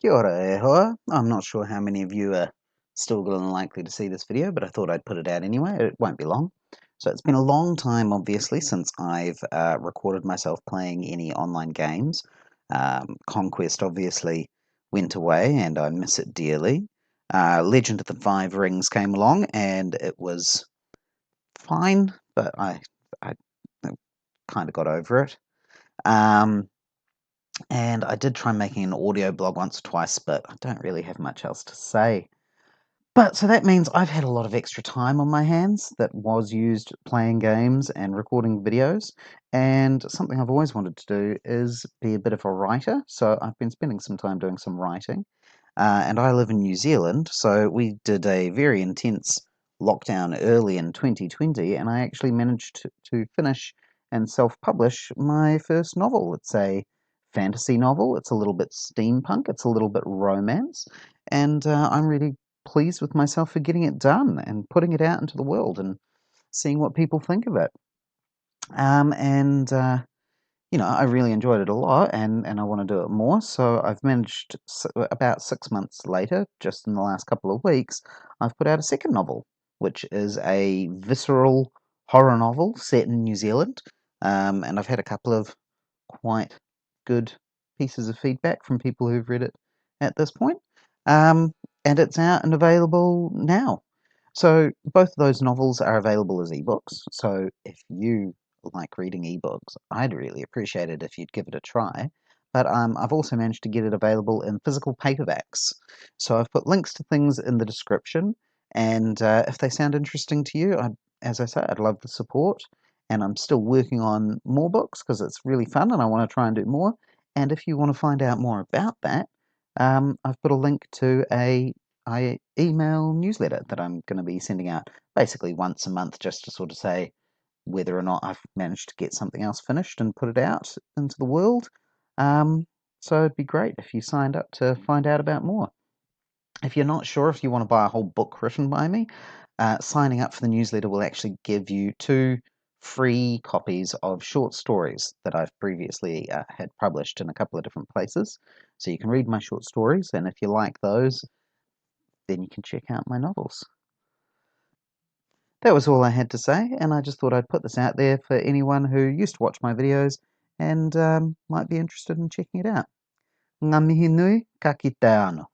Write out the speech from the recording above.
Kia ora e hoa. I'm not sure how many of you are still going to likely to see this video, but I thought I'd put it out anyway. It won't be long. So it's been a long time, obviously, since I've recorded myself playing any online games. Conquest obviously went away, and I miss it dearly. Legend of the Five Rings came along, and it was fine, but I kind of got over it. And I did try making an audio blog once or twice, but I don't really have much else to say. But so that means I've had a lot of extra time on my hands that was used playing games and recording videos. And something I've always wanted to do is be a bit of a writer. So I've been spending some time doing some writing. And I live in New Zealand, so we did a very intense lockdown early in 2020, and I actually managed to finish and self-publish my first novel. It's a fantasy novel. It's a little bit steampunk. It's a little bit romance, and I'm really pleased with myself for getting it done and putting it out into the world and seeing what people think of it. And I really enjoyed it a lot, and I want to do it more. So I've managed, about 6 months later, just in the last couple of weeks, I've put out a second novel, which is a visceral horror novel set in New Zealand. And I've had a couple of quite good pieces of feedback from people who've read it at this point. And it's out and available now. So both of those novels are available as ebooks. So if you like reading ebooks, I'd really appreciate it if you'd give it a try. But I've also managed to get it available in physical paperbacks. So I've put links to things in the description, and if they sound interesting to you, as I say, I'd love the support. And I'm still working on more books because it's really fun, and I want to try and do more. And if you want to find out more about that, I've put a link to a email newsletter that I'm going to be sending out basically once a month, just to sort of say whether or not I've managed to get something else finished and put it out into the world. Um, so it'd be great if you signed up to find out about more. If you're not sure if you want to buy a whole book written by me, signing up for the newsletter will actually give you 2 free copies of short stories that I've previously had published in a couple of different places. So you can read my short stories, and if you like those, then you can check out my novels. That was all I had to say, and I just thought I'd put this out there for anyone who used to watch my videos and might be interested in checking it out. Ngā mihi nui, ka kite anō.